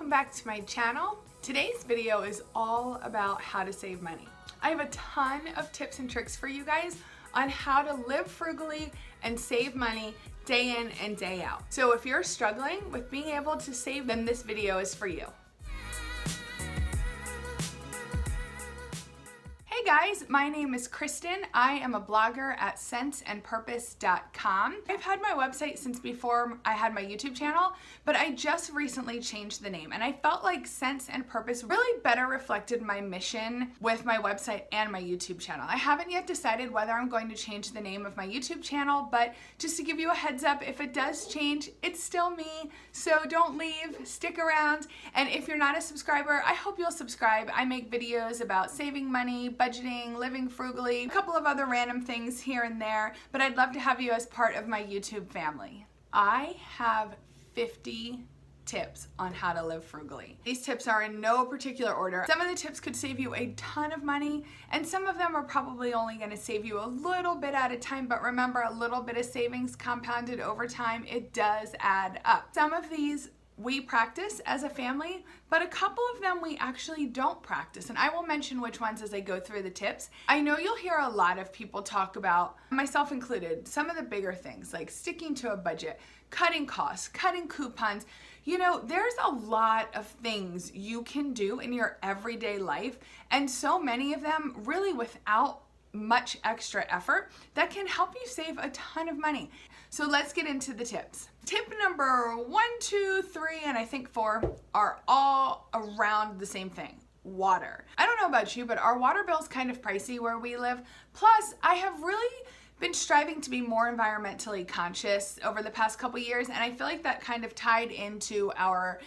welcome back to my channel. Today's video is all about how to save money. I have a ton of tips and tricks for you guys on how to live frugally and save money day in and day out. So if you're struggling with being able to save, then this video is for you. Hey guys, my name is Kristin. I am a blogger at senseandpurpose.com. I've had my website since before I had my YouTube channel, but I just recently changed the name and I felt like Sense and Purpose really better reflected my mission with my website and my YouTube channel. I haven't yet decided whether I'm going to change the name of my YouTube channel, but just to give you a heads up, if it does change, it's still me, so don't leave, stick around. And if you're not a subscriber, I hope you'll subscribe. I make videos about saving money, budgeting, living frugally, a couple of other random things here and there, but I'd love to have you as part of my YouTube family. I have 50 tips on how to live frugally. These tips are in no particular order. Some of the tips could save you a ton of money, and some of them are probably only going to save you a little bit at a time, but remember, a little bit of savings compounded over time, it does add up. Some of these we practice as a family, but a couple of them we actually don't practice, and I will mention which ones as I go through the tips. I know you'll hear a lot of people talk about, myself included, some of the bigger things like sticking to a budget, cutting costs, cutting coupons. You know, there's a lot of things you can do in your everyday life, and so many of them really without much extra effort that can help you save a ton of money. So let's get into the tips. Tip number 1, 2, 3, and I think 4 are all around the same thing: water. I don't know about you, but our water bill's kind of pricey where we live. Plus, I have really been striving to be more environmentally conscious over the past couple years, and I feel like that kind of tied into our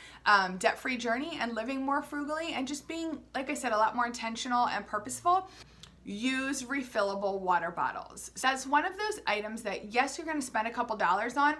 debt-free journey and living more frugally and just being, like I said, a lot more intentional and purposeful. Use refillable water bottles. So that's one of those items that, yes, you're going to spend a couple dollars on,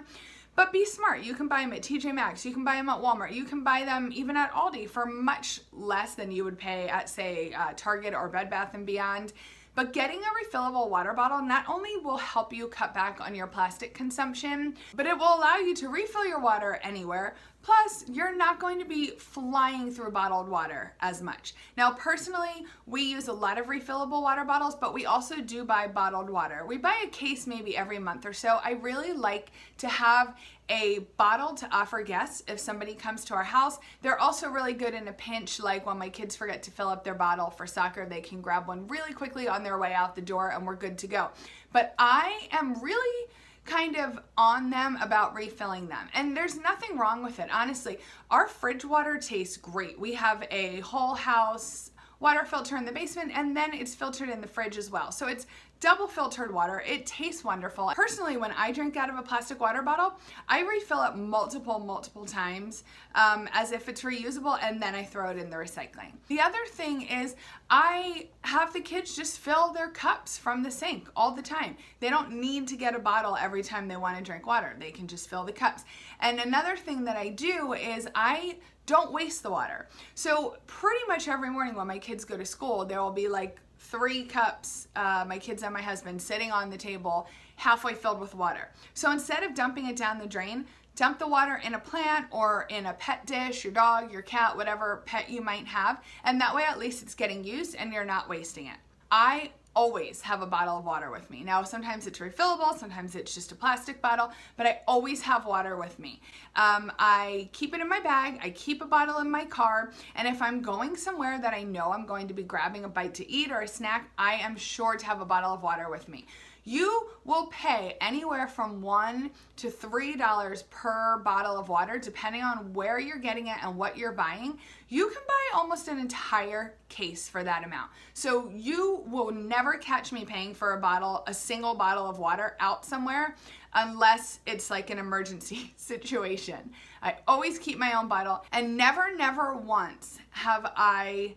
but be smart. You can buy them at TJ Maxx, you can buy them at Walmart, you can buy them even at Aldi for much less than you would pay at, say, Target or Bed Bath & Beyond. But getting a refillable water bottle not only will help you cut back on your plastic consumption, but it will allow you to refill your water anywhere. Plus, you're not going to be flying through bottled water as much. Now, personally, we use a lot of refillable water bottles, but we also do buy bottled water. We buy a case maybe every month or so. I really like to have a bottle to offer guests if somebody comes to our house. They're also really good in a pinch, like when my kids forget to fill up their bottle for soccer, they can grab one really quickly on their way out the door and we're good to go. But I am really kind of on them about refilling them, and there's nothing wrong with it. Honestly, our fridge water tastes great. We have a whole house water filter in the basement, and then it's filtered in the fridge as well. So it's double filtered water. It tastes wonderful. Personally, when I drink out of a plastic water bottle, I refill it multiple times as if it's reusable, and then I throw it in the recycling. The other thing is I have the kids just fill their cups from the sink all the time. They don't need to get a bottle every time they want to drink water. They can just fill the cups. And another thing that I do is I don't waste the water. So pretty much every morning when my kids go to school, there will be like 3 cups, my kids and my husband, sitting on the table halfway filled with water. So instead of dumping it down the drain, dump the water in a plant or in a pet dish, your dog, your cat, whatever pet you might have, and that way at least it's getting used and you're not wasting it. I always have a bottle of water with me. Now, sometimes it's refillable, sometimes it's just a plastic bottle, but I always have water with me. I keep it in my bag, I keep a bottle in my car, and if I'm going somewhere that I know I'm going to be grabbing a bite to eat or a snack, I am sure to have a bottle of water with me. You will pay anywhere from $1 to $3 per bottle of water, depending on where you're getting it and what you're buying. You can buy almost an entire case for that amount. So you will never catch me paying for a single bottle of water out somewhere unless it's like an emergency situation. I always keep my own bottle, and never once have I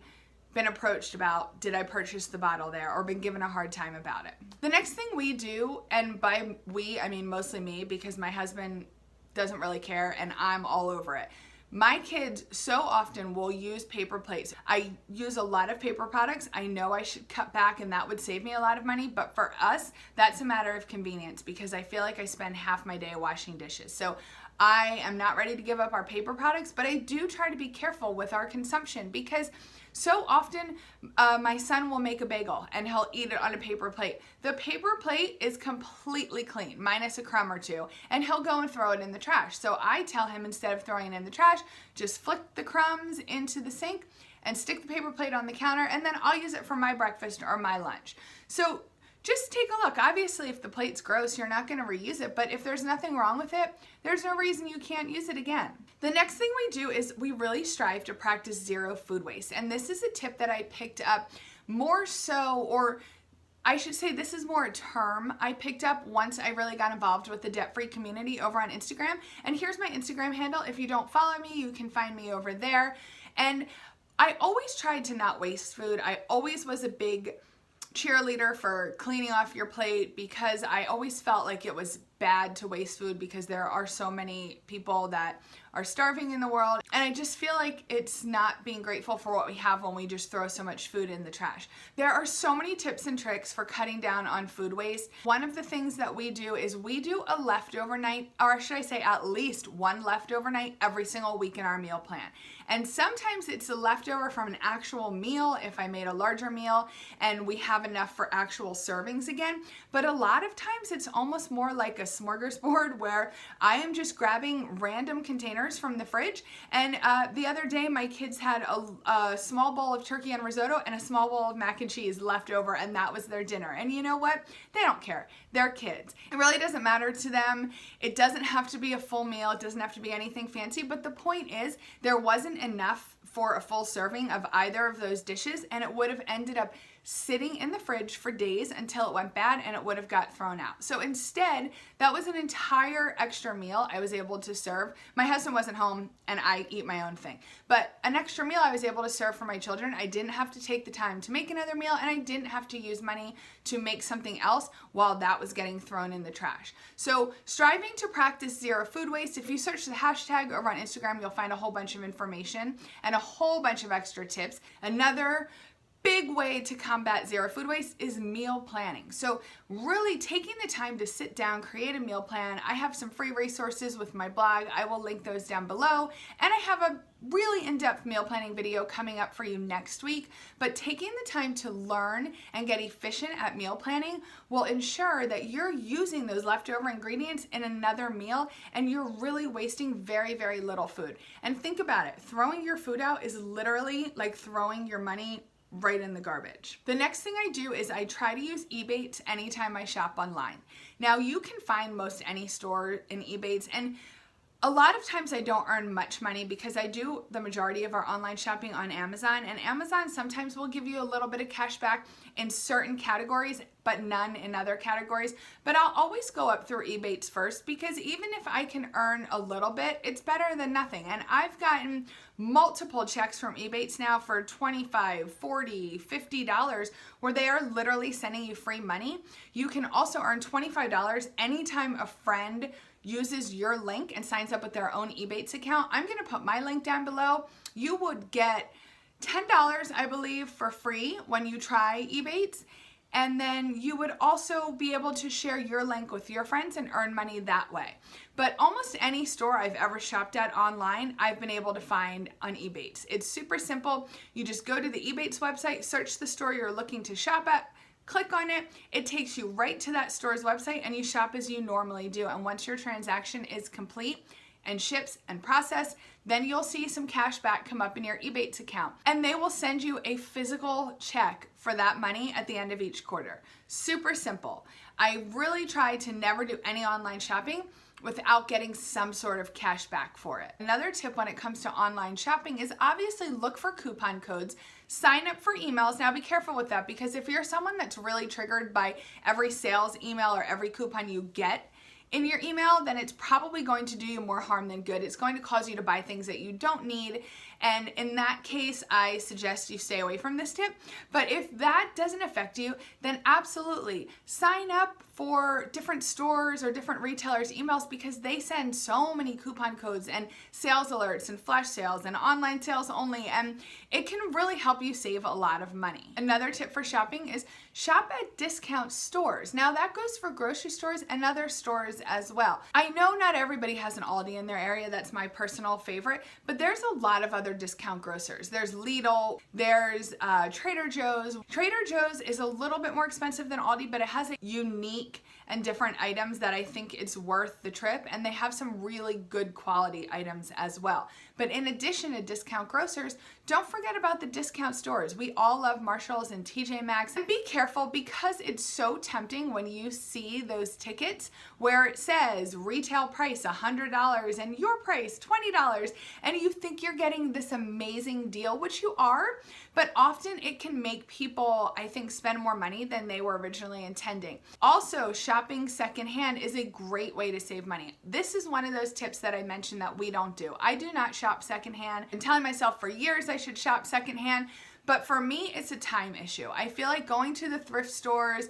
been approached about, did I purchase the bottle there, or been given a hard time about it. The next thing we do, and by we, I mean mostly me, because my husband doesn't really care and I'm all over it. My kids so often will use paper plates. I use a lot of paper products. I know I should cut back and that would save me a lot of money, but for us, that's a matter of convenience because I feel like I spend half my day washing dishes. So I am not ready to give up our paper products, but I do try to be careful with our consumption because so often my son will make a bagel and he'll eat it on a paper plate. The paper plate is completely clean, minus a crumb or two, and he'll go and throw it in the trash. So I tell him, instead of throwing it in the trash, just flick the crumbs into the sink and stick the paper plate on the counter, and then I'll use it for my breakfast or my lunch. So just take a look. Obviously, if the plate's gross, you're not going to reuse it, but if there's nothing wrong with it, there's no reason you can't use it again. The next thing we do is we really strive to practice zero food waste, and this is a tip that I picked up more so, or I should say this is more a term I picked up once I really got involved with the debt-free community over on Instagram. And here's my Instagram handle. If you don't follow me, you can find me over there. And I always tried to not waste food. I always was a big cheerleader for cleaning off your plate because I always felt like it was bad to waste food because there are so many people that are starving in the world, and I just feel like it's not being grateful for what we have when we just throw so much food in the trash. There are so many tips and tricks for cutting down on food waste. One of the things that we do is we do a leftover night, or should I say at least one leftover night every single week in our meal plan. And sometimes it's a leftover from an actual meal if I made a larger meal and we have enough for actual servings again. But a lot of times it's almost more like a smorgasbord where I am just grabbing random containers from the fridge. And the other day my kids had a small bowl of turkey and risotto and a small bowl of mac and cheese left over, and that was their dinner. And you know what? They don't care. They're kids. It really doesn't matter to them. It doesn't have to be a full meal. It doesn't have to be anything fancy. But the point is, there wasn't enough for a full serving of either of those dishes, and it would have ended up sitting in the fridge for days until it went bad and it would have got thrown out. So instead, that was an entire extra meal I was able to serve. My husband wasn't home and I eat my own thing, but an extra meal I was able to serve for my children. I didn't have to take the time to make another meal, and I didn't have to use money to make something else while that was getting thrown in the trash. So striving to practice zero food waste, if you search the hashtag over on Instagram, you'll find a whole bunch of information and a whole bunch of extra tips. Another big way to combat zero food waste is meal planning. So really taking the time to sit down, create a meal plan. I have some free resources with my blog. I will link those down below. And I have a really in-depth meal planning video coming up for you next week. But taking the time to learn and get efficient at meal planning will ensure that you're using those leftover ingredients in another meal and you're really wasting very, very little food. And think about it. Throwing your food out is literally like throwing your money right in the garbage. The next thing I do is I try to use Ebates anytime I shop online. Now you can find most any store in Ebates, and a lot of times I don't earn much money because I do the majority of our online shopping on Amazon, and Amazon sometimes will give you a little bit of cash back in certain categories, but none in other categories. But I'll always go up through Ebates first because even if I can earn a little bit, it's better than nothing. And I've gotten multiple checks from Ebates now for $25, $40, $50 where they are literally sending you free money. You can also earn $25 anytime a friend uses your link and signs up with their own Ebates account. I'm going to put my link down below. You would get $10, I believe, for free when you try Ebates. And then you would also be able to share your link with your friends and earn money that way. But almost any store I've ever shopped at online, I've been able to find on Ebates. It's super simple. You just go to the Ebates website, search the store you're looking to shop at, click on it, it takes you right to that store's website, and you shop as you normally do. And once your transaction is complete and ships and processed, then you'll see some cash back come up in your Ebates account. And they will send you a physical check for that money at the end of each quarter. Super simple. I really try to never do any online shopping without getting some sort of cash back for it. Another tip when it comes to online shopping is obviously look for coupon codes, sign up for emails. Now be careful with that, because if you're someone that's really triggered by every sales email or every coupon you get in your email, then it's probably going to do you more harm than good. It's going to cause you to buy things that you don't need. And in that case, I suggest you stay away from this tip. But if that doesn't affect you, then absolutely sign up for different stores or different retailers emails because they send so many coupon codes and sales alerts and flash sales and online sales only, and it can really help you save a lot of money. Another tip for shopping is shop at discount stores. Now that goes for grocery stores and other stores as well. I know not everybody has an Aldi in their area. That's my personal favorite, but there's a lot of other discount grocers. There's Lidl, there's Trader Joe's. Trader Joe's is a little bit more expensive than Aldi, but it has a unique and different items that I think it's worth the trip, and they have some really good quality items as well. But in addition to discount grocers, don't forget about the discount stores. We all love Marshalls and TJ Maxx, and be careful because it's so tempting when you see those tickets where it says retail price $100 and your price $20, and you think you're getting this amazing deal, which you are, but often it can make people, I think, spend more money than they were originally intending. Also, shopping secondhand is a great way to save money. This is one of those tips that I mentioned that we don't do. I do not shop secondhand. I've been telling myself for years I should shop secondhand, but for me, it's a time issue. I feel like going to the thrift stores,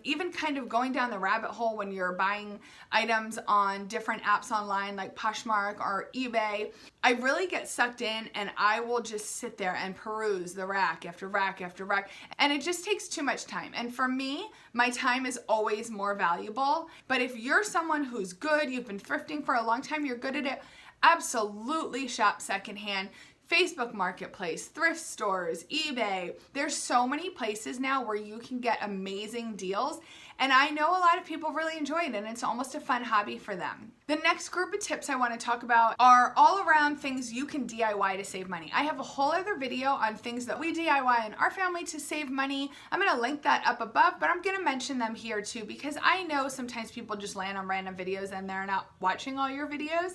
even kind of going down the rabbit hole when you're buying items on different apps online like Poshmark or eBay, I really get sucked in and I will just sit there and peruse the rack after rack after rack, and it just takes too much time. And for me, my time is always more valuable. But if you're someone who's good, you've been thrifting for a long time, you're good at it, absolutely shop secondhand. Facebook Marketplace, thrift stores, eBay. There's so many places now where you can get amazing deals, and I know a lot of people really enjoy it, and it's almost a fun hobby for them. The next group of tips I want to talk about are all around things you can DIY to save money. I have a whole other video on things that we DIY in our family to save money. I'm going to link that up above, but I'm going to mention them here too because I know sometimes people just land on random videos and they're not watching all your videos.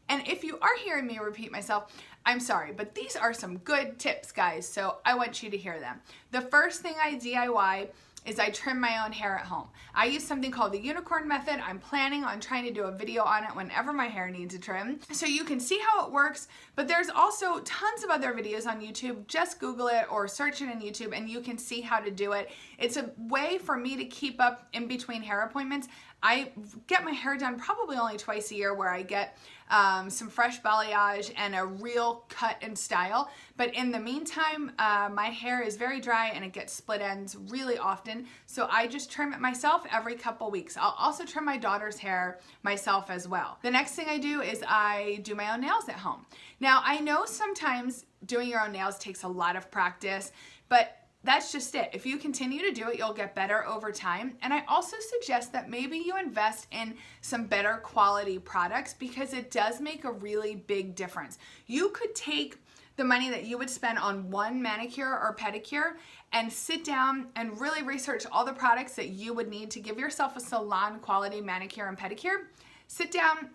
And if you are hearing me repeat myself, I'm sorry, but these are some good tips, guys, so I want you to hear them. The first thing I DIY is I trim my own hair at home. I use something called the unicorn method. I'm planning on trying to do a video on it whenever my hair needs a trim, so you can see how it works, but there's also tons of other videos on YouTube. Just Google it or search it in YouTube and you can see how to do it. It's a way for me to keep up in between hair appointments. I get my hair done probably only twice a year where I get some fresh balayage and a real cut and style. But in the meantime, my hair is very dry and it gets split ends really often. So I just trim it myself every couple weeks. I'll also trim my daughter's hair myself as well. The next thing I do is I do my own nails at home. Now, I know sometimes doing your own nails takes a lot of practice, but that's just it. If you continue to do it, you'll get better over time. And I also suggest that maybe you invest in some better quality products because it does make a really big difference. You could take the money that you would spend on one manicure or pedicure and sit down and really research all the products that you would need to give yourself a salon quality manicure and pedicure. Sit down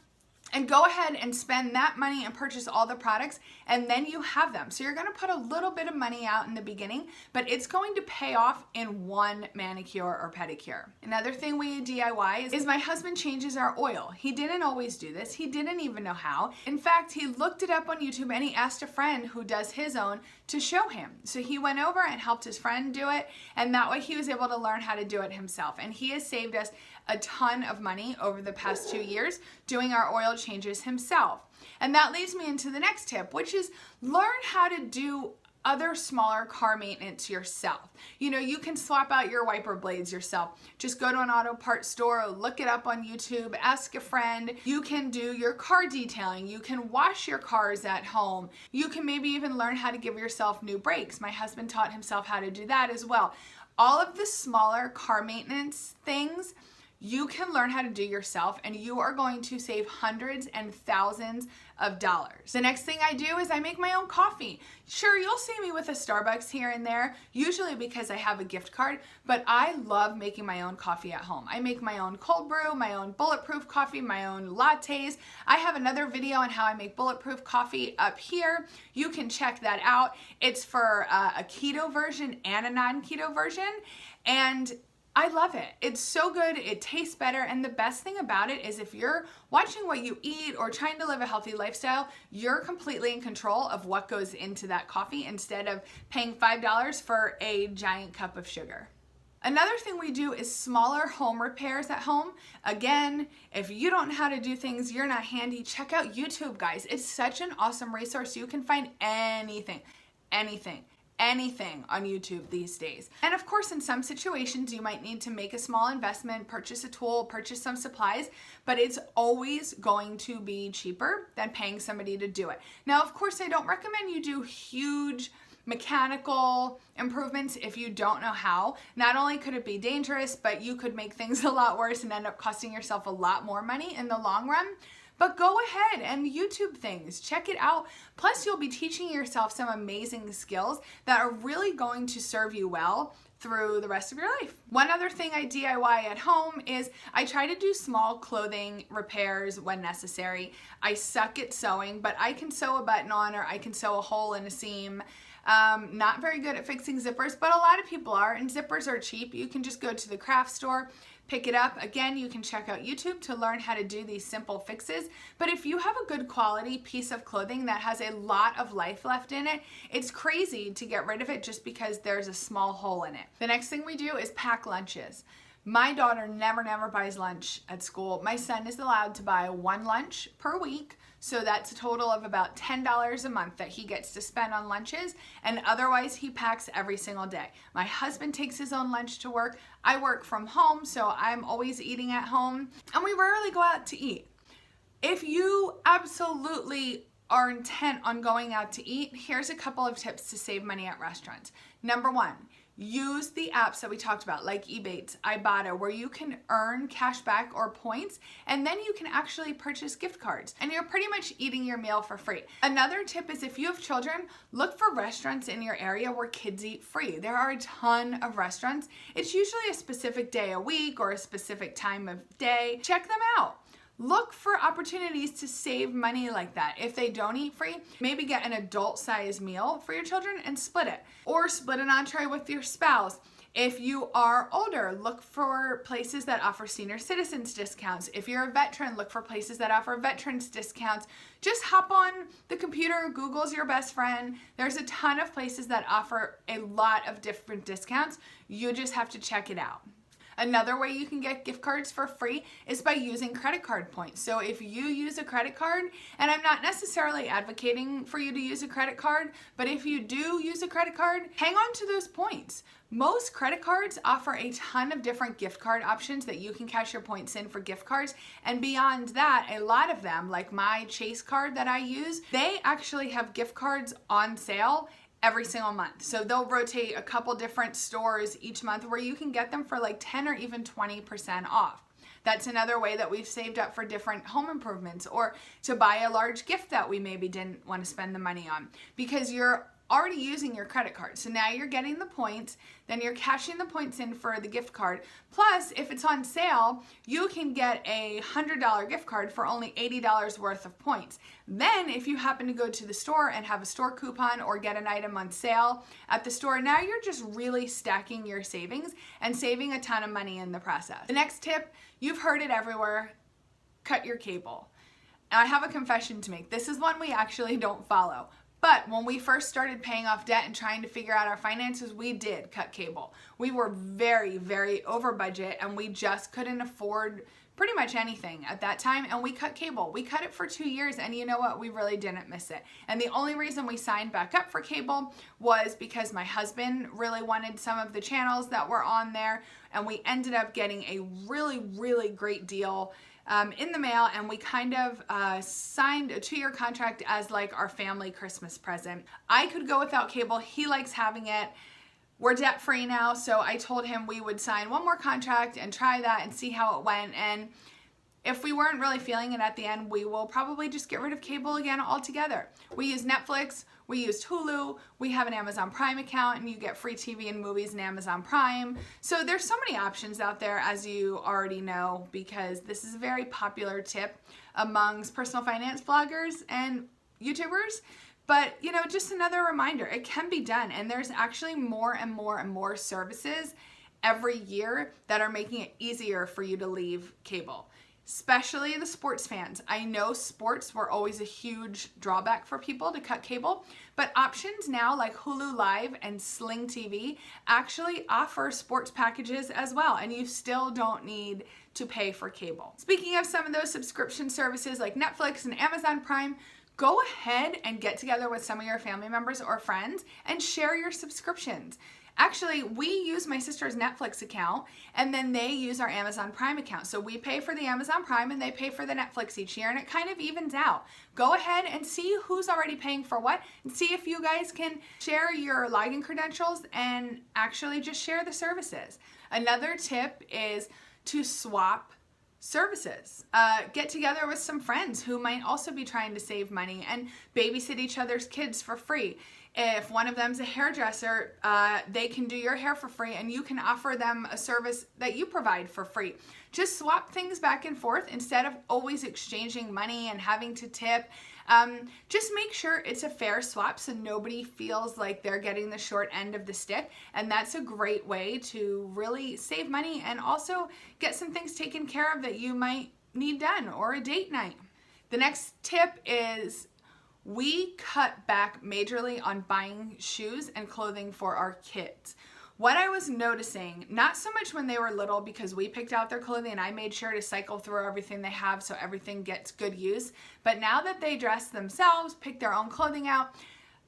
and go ahead and spend that money and purchase all the products, and then you have them. So you're gonna put a little bit of money out in the beginning, but it's going to pay off in one manicure or pedicure. Another thing we DIY is my husband changes our oil. He didn't always do this. He didn't even know how. In fact, he looked it up on YouTube and he asked a friend who does his own to show him. So he went over and helped his friend do it, and that way he was able to learn how to do it himself. And he has saved us a ton of money over the past 2 years doing our oil changes himself. And that leads me into the next tip, which is learn how to do other smaller car maintenance yourself. You know, you can swap out your wiper blades yourself. Just go to an auto parts store, look it up on YouTube, ask a friend. You can do your car detailing. You can wash your cars at home. You can maybe even learn how to give yourself new brakes. My husband taught himself how to do that as well. All of the smaller car maintenance things you can learn how to do yourself, and you are going to save hundreds and thousands of dollars. The next thing I do is I make my own coffee. Sure, you'll see me with a Starbucks here and there, usually because I have a gift card, but I love making my own coffee at home. I make my own cold brew, my own bulletproof coffee, my own lattes. I have another video on how I make bulletproof coffee up here. You can check that out. It's for a keto version and a non-keto version, and I love it. It's so good. It tastes better. And the best thing about it is if you're watching what you eat or trying to live a healthy lifestyle, you're completely in control of what goes into that coffee instead of paying $5 for a giant cup of sugar. Another thing we do is smaller home repairs at home. Again, if you don't know how to do things, you're not handy, check out YouTube, guys. It's such an awesome resource. You can find anything on YouTube these days. And of course, in some situations, you might need to make a small investment, purchase a tool, purchase some supplies, but it's always going to be cheaper than paying somebody to do it. Now, of course, I don't recommend you do huge mechanical improvements if you don't know how. Not only could it be dangerous, but you could make things a lot worse and end up costing yourself a lot more money in the long run. But go ahead and YouTube things, check it out. Plus, you'll be teaching yourself some amazing skills that are really going to serve you well through the rest of your life. One other thing I DIY at home is I try to do small clothing repairs when necessary. I suck at sewing, but I can sew a button on, or I can sew a hole in a seam. Not very good at fixing zippers, but a lot of people are, and zippers are cheap. You can just go to the craft store, pick it up. Again, you can check out YouTube to learn how to do these simple fixes. But if you have a good quality piece of clothing that has a lot of life left in it, it's crazy to get rid of it just because there's a small hole in it. The next thing we do is pack lunches. My daughter never buys lunch at school. My son is allowed to buy one lunch per week. So that's a total of about $10 a month that he gets to spend on lunches, and otherwise he packs every single day. My husband takes his own lunch to work. I work from home, so I'm always eating at home, and we rarely go out to eat. If you absolutely are intent on going out to eat, here's a couple of tips to save money at restaurants. Number one, use the apps that we talked about, like Ebates, Ibotta, where you can earn cash back or points, and then you can actually purchase gift cards, and you're pretty much eating your meal for free. Another tip is if you have children, look for restaurants in your area where kids eat free. There are a ton of restaurants. It's usually a specific day a week or a specific time of day. Check them out. Look for opportunities to save money like that. If they don't eat free, maybe get an adult-sized meal for your children and split it. Or split an entree with your spouse. If you are older, look for places that offer senior citizens discounts. If you're a veteran, look for places that offer veterans discounts. Just hop on the computer, Google's your best friend. There's a ton of places that offer a lot of different discounts. You just have to check it out. Another way you can get gift cards for free is by using credit card points. So if you use a credit card, and I'm not necessarily advocating for you to use a credit card, but if you do use a credit card, hang on to those points. Most credit cards offer a ton of different gift card options that you can cash your points in for gift cards. And beyond that, a lot of them, like my Chase card that I use, they actually have gift cards on sale every single month. So they'll rotate a couple different stores each month where you can get them for like 10 or even 20% off. That's another way that we've saved up for different home improvements, or to buy a large gift that we maybe didn't want to spend the money on, because you're already using your credit card. So now you're getting the points, then you're cashing the points in for the gift card. Plus, if it's on sale, you can get a $100 gift card for only $80 worth of points. Then if you happen to go to the store and have a store coupon or get an item on sale at the store, now you're just really stacking your savings and saving a ton of money in the process. The next tip, you've heard it everywhere, cut your cable. I have a confession to make. This is one we actually don't follow. But when we first started paying off debt and trying to figure out our finances, we did cut cable. We were very over budget, and we just couldn't afford pretty much anything at that time, and we cut cable. We cut it for 2 years, and you know what? We really didn't miss it. And the only reason we signed back up for cable was because my husband really wanted some of the channels that were on there, and we ended up getting a really great deal in the mail, and we kind of signed a 2-year contract as like our family Christmas present. I could go without cable. He likes having it. We're debt free now, so I told him we would sign one more contract and try that and see how it went. And if we weren't really feeling it at the end, we will probably just get rid of cable again altogether. We use Netflix, we use Hulu, we have an Amazon Prime account, and you get free TV and movies in Amazon Prime. So there's so many options out there, as you already know, because this is a very popular tip amongst personal finance bloggers and YouTubers. But, you know, just another reminder, it can be done, and there's actually more and more services every year that are making it easier for you to leave cable. especially the sports fans. I know sports were always a huge drawback for people to cut cable, but options now like Hulu Live and Sling TV actually offer sports packages as well, and you still don't need to pay for cable. Speaking of some of those subscription services like Netflix and Amazon Prime, go ahead and get together with some of your family members or friends and share your subscriptions. Actually, we use my sister's Netflix account, and then they use our Amazon Prime account. So we pay for the Amazon Prime and they pay for the Netflix each year, and it kind of evens out. Go ahead and see who's already paying for what, and see if you guys can share your login credentials and actually just share the services. Another tip is to swap services. Get together with some friends who might also be trying to save money and babysit each other's kids for free. If one of them's a hairdresser, they can do your hair for free, and you can offer them a service that you provide for free. Just swap things back and forth instead of always exchanging money and having to tip. Just make sure it's a fair swap so nobody feels like they're getting the short end of the stick. And that's a great way to really save money and also get some things taken care of that you might need done, or a date night. The next tip is we cut back majorly on buying shoes and clothing for our kids. What I was noticing, not so much when they were little because we picked out their clothing and I made sure to cycle through everything they have so everything gets good use, but now that they dress themselves, pick their own clothing out,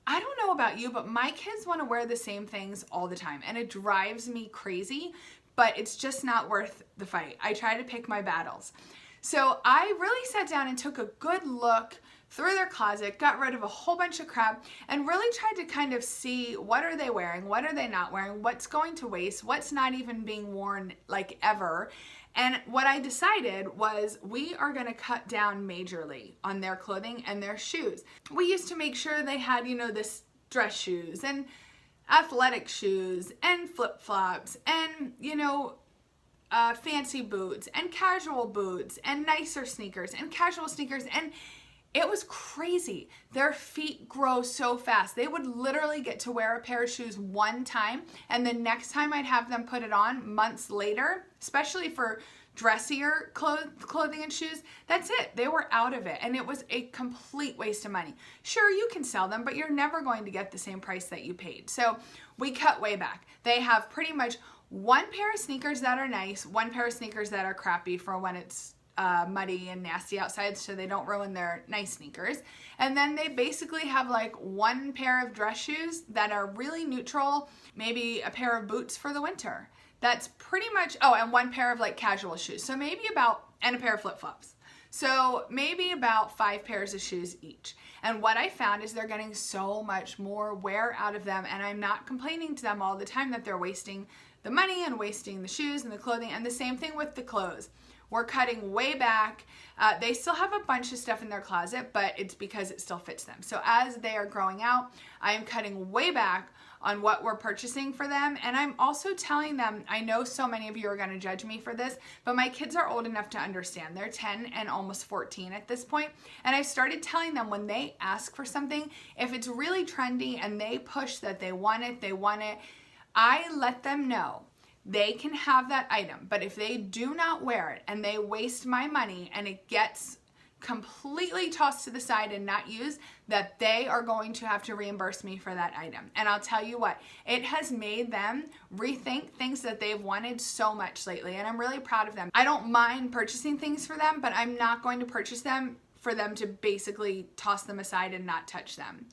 I don't know about you, but my kids want to wear the same things all the time, and it drives me crazy, but it's just not worth the fight. I try to pick my battles. So I really sat down and took a good look through their closet, got rid of a whole bunch of crap, and really tried to kind of see what are they wearing, what are they not wearing, what's going to waste, what's not even being worn like ever. And what I decided was we are going to cut down majorly on their clothing and their shoes. We used to make sure they had, this dress shoes and athletic shoes and flip-flops and, fancy boots and casual boots and nicer sneakers and casual sneakers, and it was crazy. Their feet grow so fast. They would literally get to wear a pair of shoes one time, and the next time I'd have them put it on months later, especially for dressier clothing and shoes, that's it. They were out of it, and it was a complete waste of money. Sure, you can sell them, but you're never going to get the same price that you paid. So we cut way back. They have pretty much one pair of sneakers that are nice, one pair of sneakers that are crappy for when it's muddy and nasty outside so they don't ruin their nice sneakers. And then they basically have like one pair of dress shoes that are really neutral, maybe a pair of boots for the winter. That's pretty much, and one pair of like casual shoes. So maybe and a pair of flip-flops. So maybe about 5 pairs of shoes each. And what I found is they're getting so much more wear out of them, and I'm not complaining to them all the time that they're wasting the money and wasting the shoes and the clothing, and the same thing with the clothes. We're cutting way back. They still have a bunch of stuff in their closet, but it's because it still fits them. So as they are growing out, I am cutting way back on what we're purchasing for them. And I'm also telling them, I know so many of you are going to judge me for this, but my kids are old enough to understand. They're 10 and almost 14 at this point. And I started telling them when they ask for something, if it's really trendy and they push that they want it, I let them know they can have that item, but if they do not wear it and they waste my money and it gets completely tossed to the side and not used, that they are going to have to reimburse me for that item. And I'll tell you what, it has made them rethink things that they've wanted so much lately, and I'm really proud of them. I don't mind purchasing things for them, but I'm not going to purchase them for them to basically toss them aside and not touch them.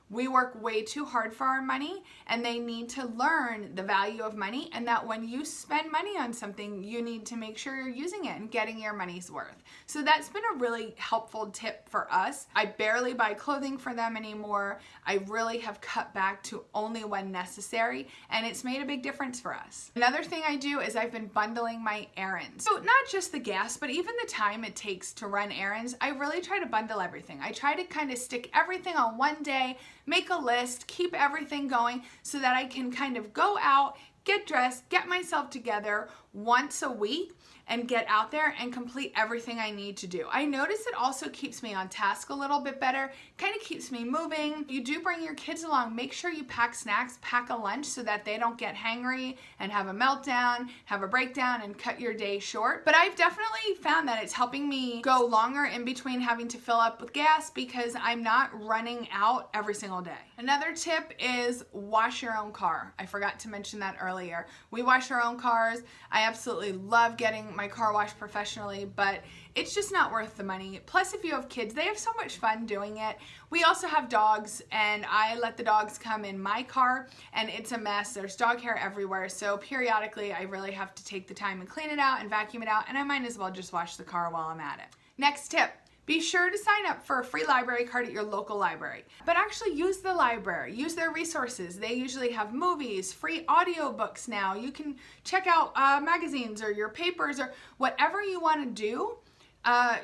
We work way too hard for our money, and they need to learn the value of money, and that when you spend money on something, you need to make sure you're using it and getting your money's worth. So that's been a really helpful tip for us. I barely buy clothing for them anymore. I really have cut back to only when necessary, and it's made a big difference for us. Another thing I do is I've been bundling my errands. So not just the gas, but even the time it takes to run errands, I really try to bundle everything. I try to kind of stick everything on one day, make a list, keep everything going so that I can kind of go out, get dressed, get myself together once a week, and get out there and complete everything I need to do. I notice it also keeps me on task a little bit better, kind of keeps me moving. If you do bring your kids along, make sure you pack snacks, pack a lunch so that they don't get hangry and have a meltdown, have a breakdown, and cut your day short. But I've definitely found that it's helping me go longer in between having to fill up with gas because I'm not running out every single day. Another tip is wash your own car. I forgot to mention that earlier. We wash our own cars. I absolutely love getting my car washed professionally, but it's just not worth the money. Plus, if you have kids, they have so much fun doing it. We also have dogs, and I let the dogs come in my car, and it's a mess. There's dog hair everywhere, so periodically I really have to take the time and clean it out and vacuum it out, and I might as well just wash the car while I'm at it. Next tip. Be sure to sign up for a free library card at your local library. But actually use the library, use their resources. They usually have movies, free audiobooks now. You can check out magazines or your papers or whatever you want to do.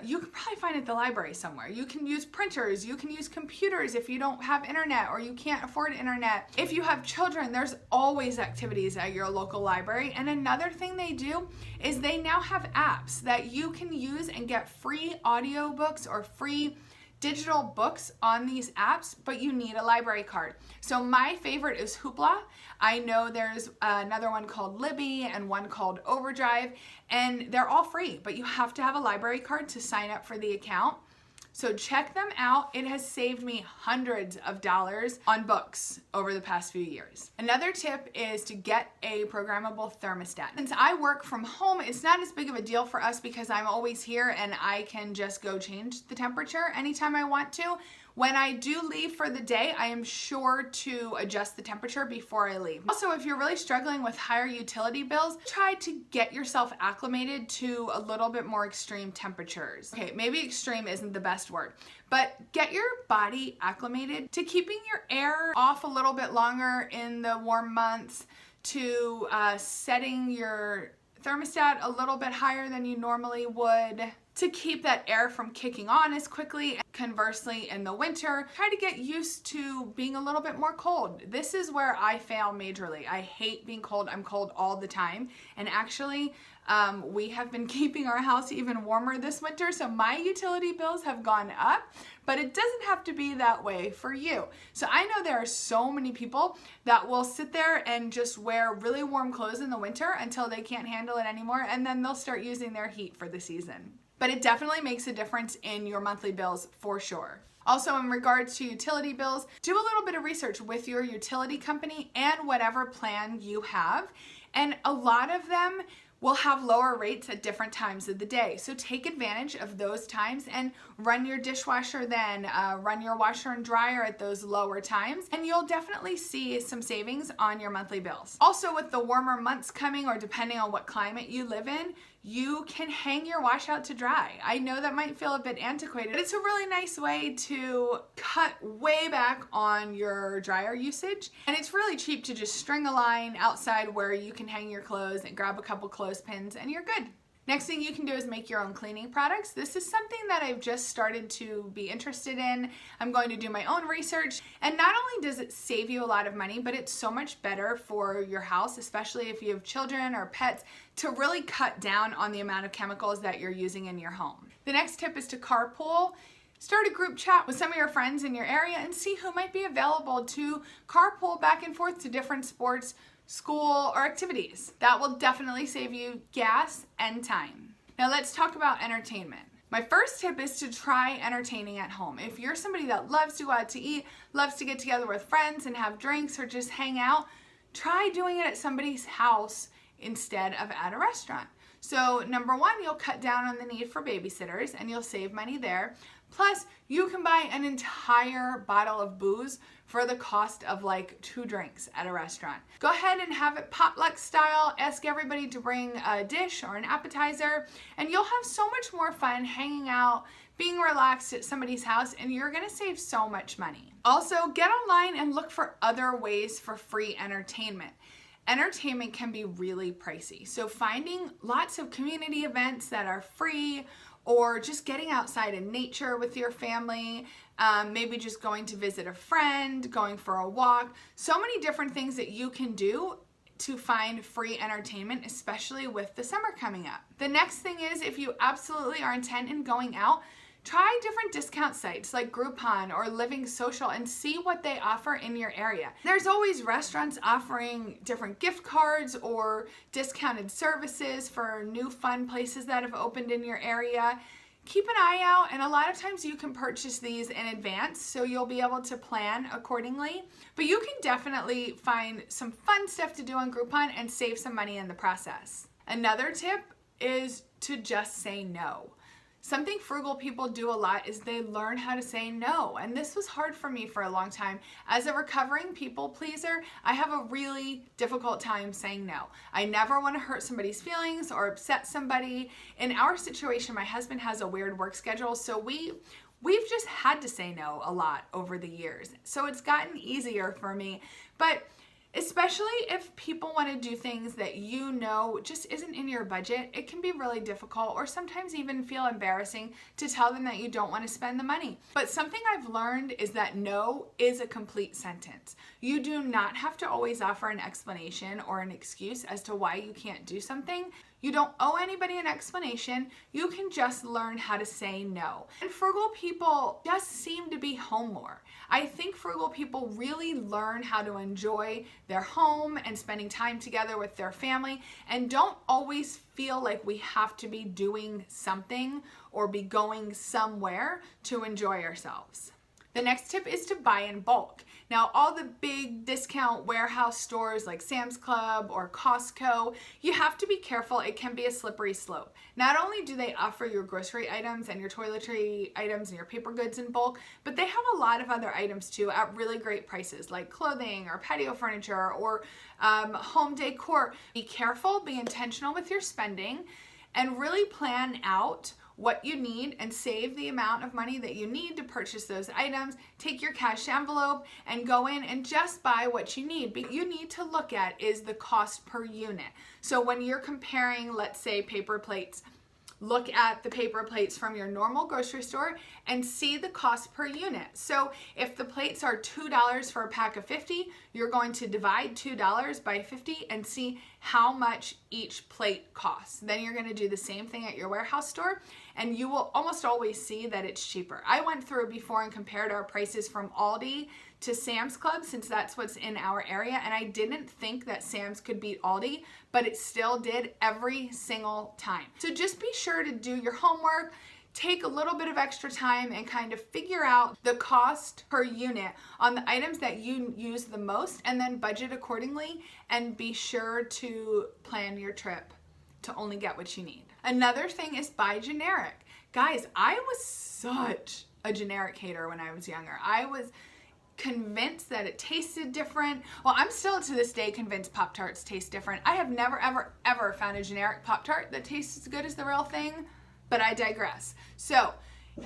You can probably find it at the library somewhere. You can use printers, you can use computers if you don't have internet or you can't afford internet. If you have children, there's always activities at your local library. And another thing they do is they now have apps that you can use and get free audiobooks or free digital books on these apps, but you need a library card. So my favorite is Hoopla. I know there's another one called Libby and one called Overdrive, and they're all free, but you have to have a library card to sign up for the account. So check them out. It has saved me hundreds of dollars on books over the past few years. Another tip is to get a programmable thermostat. Since I work from home, it's not as big of a deal for us because I'm always here and I can just go change the temperature anytime I want to. When I do leave for the day, I am sure to adjust the temperature before I leave. Also, if you're really struggling with higher utility bills, try to get yourself acclimated to a little bit more extreme temperatures. Okay, maybe extreme isn't the best word, but get your body acclimated to keeping your air off a little bit longer in the warm months, to setting your thermostat a little bit higher than you normally would, to keep that air from kicking on as quickly. Conversely, in the winter, try to get used to being a little bit more cold. This is where I fail majorly. I hate being cold. I'm cold all the time. And actually, we have been keeping our house even warmer this winter, so my utility bills have gone up, but it doesn't have to be that way for you. So I know there are so many people that will sit there and just wear really warm clothes in the winter until they can't handle it anymore, and then they'll start using their heat for the season. But it definitely makes a difference in your monthly bills for sure. Also, in regards to utility bills, do a little bit of research with your utility company and whatever plan you have. And a lot of them will have lower rates at different times of the day. So take advantage of those times and run your dishwasher then, run your washer and dryer at those lower times, and you'll definitely see some savings on your monthly bills. Also, with the warmer months coming, or depending on what climate you live in, you can hang your wash out to dry. I know that might feel a bit antiquated, but it's a really nice way to cut way back on your dryer usage. And it's really cheap to just string a line outside where you can hang your clothes and grab a couple clothespins and you're good. Next thing you can do is make your own cleaning products. This is something that I've just started to be interested in. I'm going to do my own research. And not only does it save you a lot of money, but it's so much better for your house, especially if you have children or pets, to really cut down on the amount of chemicals that you're using in your home. The next tip is to carpool. Start a group chat with some of your friends in your area and see who might be available to carpool back and forth to different sports, school, or activities. That will definitely save you gas and time. Now let's talk about entertainment. My first tip is to try entertaining at home. If you're somebody that loves to go out to eat, loves to get together with friends and have drinks or just hang out, try doing it at somebody's house instead of at a restaurant. So number one, you'll cut down on the need for babysitters and you'll save money there. Plus, you can buy an entire bottle of booze for the cost of like 2 drinks at a restaurant. Go ahead and have it potluck style. Ask everybody to bring a dish or an appetizer, and you'll have so much more fun hanging out, being relaxed at somebody's house, and you're gonna save so much money. Also, get online and look for other ways for free entertainment. Entertainment can be really pricey, so finding lots of community events that are free, or just getting outside in nature with your family, maybe just going to visit a friend, going for a walk. So many different things that you can do to find free entertainment, especially with the summer coming up. The next thing is, if you absolutely are intent in going out, try different discount sites like Groupon or Living Social and see what they offer in your area. There's always restaurants offering different gift cards or discounted services for new fun places that have opened in your area. Keep an eye out, and a lot of times you can purchase these in advance, so you'll be able to plan accordingly. But you can definitely find some fun stuff to do on Groupon and save some money in the process. Another tip is to just say no. Something frugal people do a lot is they learn how to say no. And this was hard for me for a long time. As a recovering people pleaser, I have a really difficult time saying no. I never want to hurt somebody's feelings or upset somebody. In our situation, my husband has a weird work schedule, so we've just had to say no a lot over the years. So it's gotten easier for me. But especially if people want to do things that you know just isn't in your budget, it can be really difficult or sometimes even feel embarrassing to tell them that you don't want to spend the money. But something I've learned is that no is a complete sentence. You do not have to always offer an explanation or an excuse as to why you can't do something. You don't owe anybody an explanation. You can just learn how to say no. And frugal people just seem to be home more. I think frugal people really learn how to enjoy their home and spending time together with their family, and don't always feel like we have to be doing something or be going somewhere to enjoy ourselves. The next tip is to buy in bulk. Now, all the big discount warehouse stores like Sam's Club or Costco, you have to be careful. It can be a slippery slope. Not only do they offer your grocery items and your toiletry items and your paper goods in bulk, but they have a lot of other items too at really great prices, like clothing or patio furniture or home decor. Be careful, be intentional with your spending, and really plan out what you need and save the amount of money that you need to purchase those items. Take your cash envelope and go in and just buy what you need. But you need to look at is the cost per unit. So when you're comparing, let's say, paper plates, look at the paper plates from your normal grocery store and see the cost per unit. So if the plates are $2 for a pack of 50, you're going to divide $2 by 50 and see how much each plate costs. Then you're going to do the same thing at your warehouse store, and you will almost always see that it's cheaper. I went through before and compared our prices from Aldi to Sam's Club, since that's what's in our area, and I didn't think that Sam's could beat Aldi, but it still did every single time. So just be sure to do your homework, take a little bit of extra time and kind of figure out the cost per unit on the items that you use the most, and then budget accordingly, and be sure to plan your trip to only get what you need. Another thing is buy generic. Guys, I was such a generic hater when I was younger. I was convinced that it tasted different. Well, I'm still to this day convinced Pop-Tarts taste different. I have never, ever found a generic Pop-Tart that tastes as good as the real thing, but I digress. So,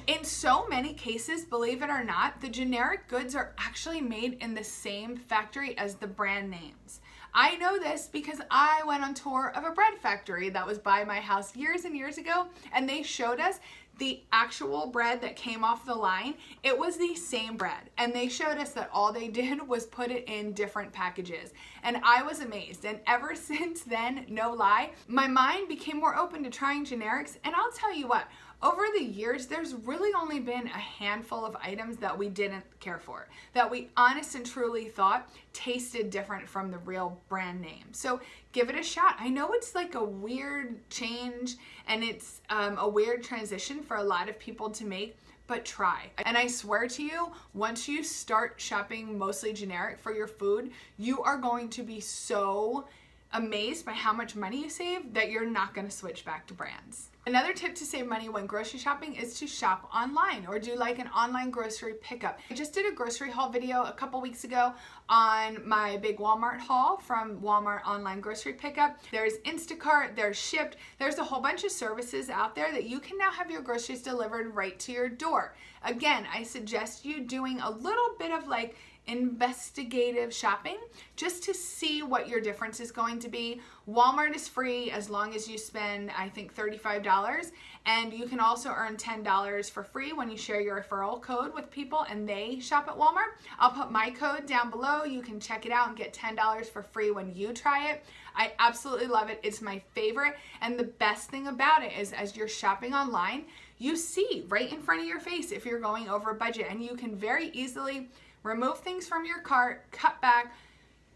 in so many cases, believe it or not, the generic goods are actually made in the same factory as the brand names. I know this because I went on tour of a bread factory that was by my house years and years ago, and they showed us the actual bread that came off the line. It was the same bread, and they showed us that all they did was put it in different packages, and I was amazed. And ever since then, no lie, my mind became more open to trying generics. And I'll tell you what, over the years, there's really only been a handful of items that we didn't care for, that we honest and truly thought tasted different from the real brand name. So give it a shot. I know it's like a weird change, and it's a weird transition for a lot of people to make, but try. And I swear to you, once you start shopping mostly generic for your food, you are going to be so amazed by how much money you save that you're not going to switch back to brands. Another tip to save money when grocery shopping is to shop online or do like an online grocery pickup. I just did a grocery haul video a couple weeks ago on my big Walmart haul from Walmart online grocery pickup. There's Instacart, there's Shipt, there's a whole bunch of services out there that you can now have your groceries delivered right to your door. Again, I suggest you doing a little bit of like investigative shopping just to see what your difference is going to be. Walmart is free as long as you spend, I think, $35, and you can also earn $10 for free when you share your referral code with people and they shop at Walmart. I'll put my code down below. You can check it out and get $10 for free when you try it. I absolutely love it. It's my favorite, and the best thing about it is as you're shopping online, you see right in front of your face if you're going over budget, and you can very easily remove things from your cart, cut back,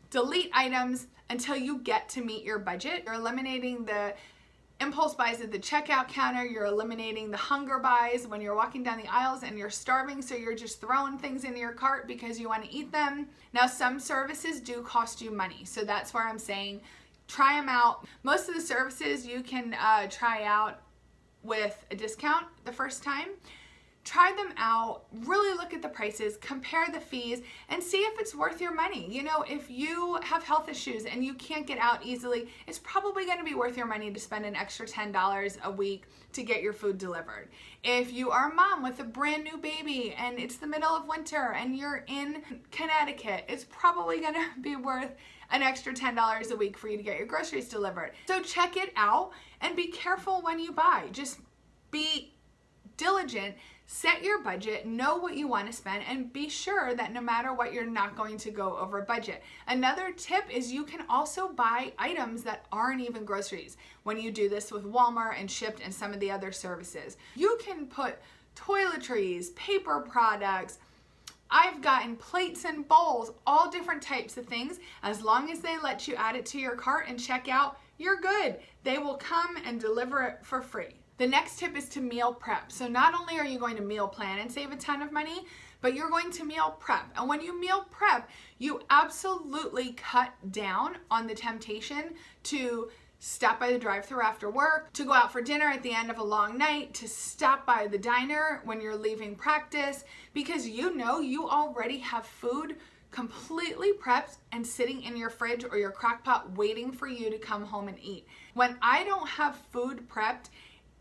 delete items until you get to meet your budget. You're eliminating the impulse buys at the checkout counter. You're eliminating the hunger buys when you're walking down the aisles and you're starving, so you're just throwing things into your cart because you want to eat them. Now, some services do cost you money, so that's where I'm saying try them out. Most of the services you can try out with a discount the first time. Try them out, really look at the prices, compare the fees, and see if it's worth your money. You know, if you have health issues and you can't get out easily, it's probably going to be worth your money to spend an extra $10 a week to get your food delivered. If you are a mom with a brand new baby and it's the middle of winter and you're in Connecticut, it's probably going to be worth an extra $10 a week for you to get your groceries delivered. So check it out and be careful when you buy. Just be diligent, set your budget, know what you want to spend, and be sure that no matter what, you're not going to go over budget. Another tip is you can also buy items that aren't even groceries when you do this with Walmart and Shipt and some of the other services. You can put toiletries, paper products, I've gotten plates and bowls, all different types of things. As long as they let you add it to your cart and check out, you're good. They will come and deliver it for free. The next tip is to meal prep. So not only are you going to meal plan and save a ton of money, but you're going to meal prep. And when you meal prep, you absolutely cut down on the temptation to stop by the drive-thru after work, to go out for dinner at the end of a long night, to stop by the diner when you're leaving practice, because you know you already have food completely prepped and sitting in your fridge or your crock pot waiting for you to come home and eat. When I don't have food prepped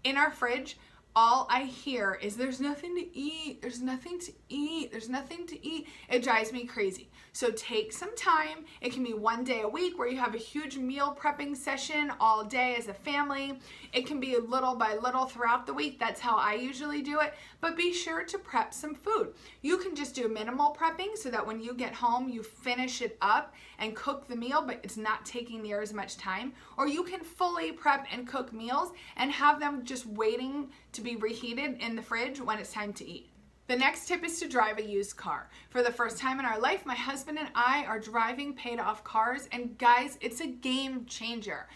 in our fridge, all I hear is there's nothing to eat, there's nothing to eat, there's nothing to eat. It drives me crazy. So take some time. It can be one day a week where you have a huge meal prepping session all day as a family. It can be little by little throughout the week. That's how I usually do it. But be sure to prep some food. You can just do minimal prepping so that when you get home, you finish it up and cook the meal, but it's not taking near as much time. Or you can fully prep and cook meals and have them just waiting to be reheated in the fridge when it's time to eat. The next tip is to drive a used car. For the first time in our life, my husband and I are driving paid off cars, and guys, it's a game changer.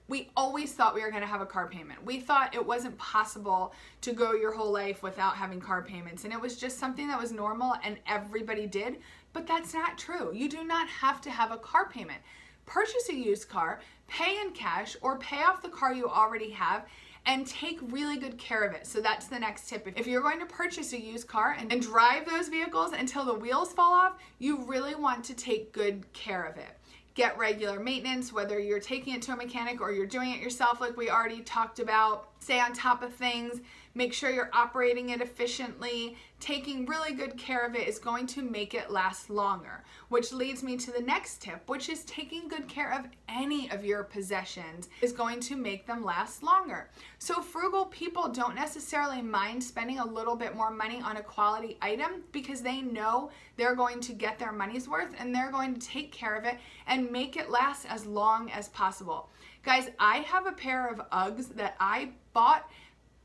We always thought we were going to have a car payment. We thought it wasn't possible to go your whole life without having car payments, and it was just something that was normal and everybody did, but that's not true. You do not have to have a car payment. Purchase a used car, pay in cash, or pay off the car you already have, and take really good care of it. So that's the next tip. If you're going to purchase a used car and drive those vehicles until the wheels fall off, you really want to take good care of it. Get regular maintenance, whether you're taking it to a mechanic or you're doing it yourself like we already talked about. Stay on top of things. Make sure you're operating it efficiently. Taking really good care of it is going to make it last longer, which leads me to the next tip, which is taking good care of any of your possessions is going to make them last longer. So frugal people don't necessarily mind spending a little bit more money on a quality item because they know they're going to get their money's worth and they're going to take care of it and make it last as long as possible. Guys, I have a pair of Uggs that I bought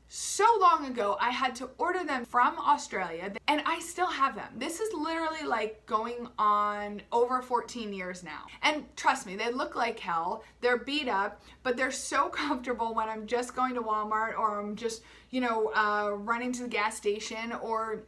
so long ago. I had to order them from Australia and I still have them. This is literally like going on over 14 years now. And trust me, they look like hell. They're beat up, but they're so comfortable when I'm just going to Walmart or I'm just, running to the gas station or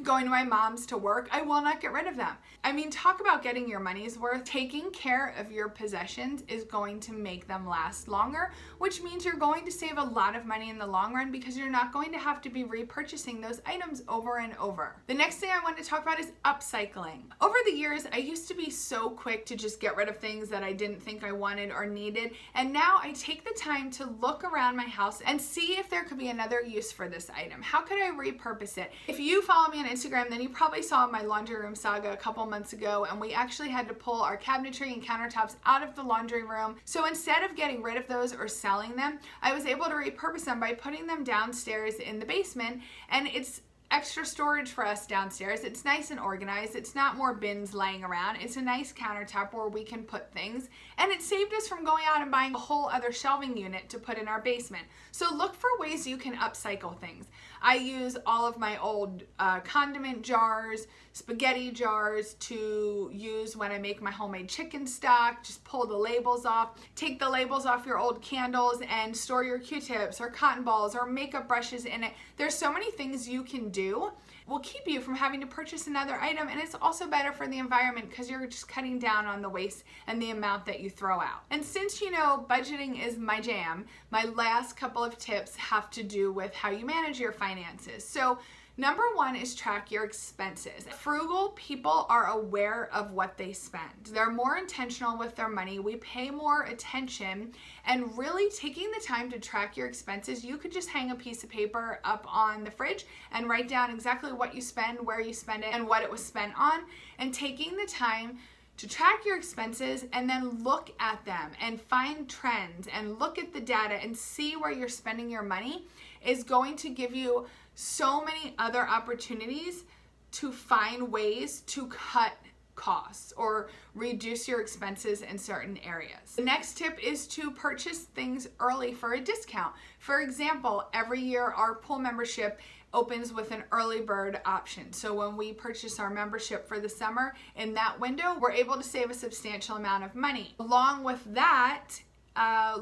going to my mom's to work. I will not get rid of them. I mean, talk about getting your money's worth. Taking care of your possessions is going to make them last longer, which means you're going to save a lot of money in the long run because you're not going to have to be repurchasing those items over and over. The next thing I want to talk about is upcycling. Over the years, I used to be so quick to just get rid of things that I didn't think I wanted or needed, and now I take the time to look around my house and see if there could be another use for this item. How could I repurpose it? If you follow me on Instagram, then you probably saw my laundry room saga a couple months ago, and we actually had to pull our cabinetry and countertops out of the laundry room. So instead of getting rid of those or selling them, I was able to repurpose them by putting them downstairs in the basement, and it's extra storage for us downstairs. It's nice and organized. It's not more bins laying around. It's a nice countertop where we can put things, and it saved us from going out and buying a whole other shelving unit to put in our basement. So look for ways you can upcycle things. I use all of my old condiment jars, spaghetti jars to use when I make my homemade chicken stock. Just pull the labels off. Take the labels off your old candles and store your Q-tips or cotton balls or makeup brushes in it. There's so many things you can do. Will keep you from having to purchase another item, and it's also better for the environment because you're just cutting down on the waste and the amount that you throw out. And since you know budgeting is my jam, my last couple of tips have to do with how you manage your finances. So number one is track your expenses. Frugal people are aware of what they spend. They're more intentional with their money. We pay more attention, and really taking the time to track your expenses, you could just hang a piece of paper up on the fridge and write down exactly what you spend, where you spend it, and what it was spent on. And taking the time to track your expenses and then look at them and find trends and look at the data and see where you're spending your money is going to give you so many other opportunities to find ways to cut costs or reduce your expenses in certain areas. The next tip is to purchase things early for a discount. For example, every year our pool membership opens with an early bird option. So when we purchase our membership for the summer in that window, we're able to save a substantial amount of money. Along with that,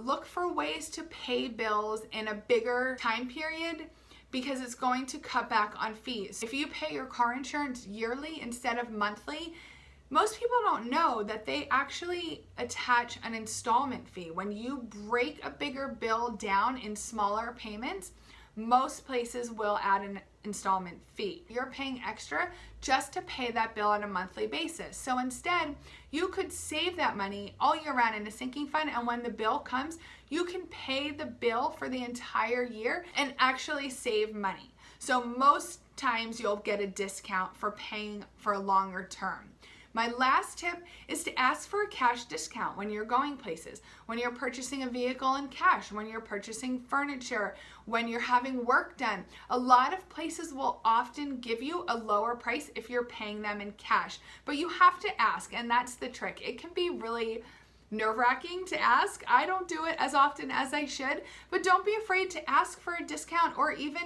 look for ways to pay bills in a bigger time period, because it's going to cut back on fees. If you pay your car insurance yearly instead of monthly, most people don't know that they actually attach an installment fee. When you break a bigger bill down in smaller payments, most places will add an installment fee. You're paying extra just to pay that bill on a monthly basis. So instead, you could save that money all year round in a sinking fund, and when the bill comes, you can pay the bill for the entire year and actually save money. So most times you'll get a discount for paying for a longer term. My last tip is to ask for a cash discount when you're going places, when you're purchasing a vehicle in cash, when you're purchasing furniture, when you're having work done. A lot of places will often give you a lower price if you're paying them in cash, but you have to ask, and that's the trick. It can be really nerve-wracking to ask. I don't do it as often as I should, but don't be afraid to ask for a discount or even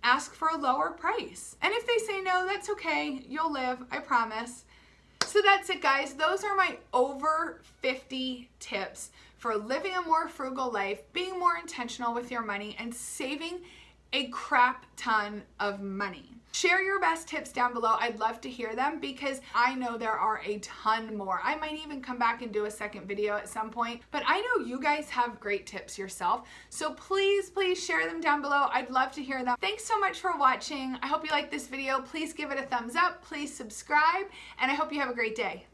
ask for a lower price. And if they say no, that's okay. You'll live, I promise. So that's it, guys. Those are my over 50 tips for living a more frugal life, being more intentional with your money, and saving a crap ton of money. Share your best tips down below. I'd love to hear them because I know there are a ton more. I might even come back and do a second video at some point, but I know you guys have great tips yourself. So please, please share them down below. I'd love to hear them. Thanks so much for watching. I hope you liked this video. Please give it a thumbs up. Please subscribe, and I hope you have a great day.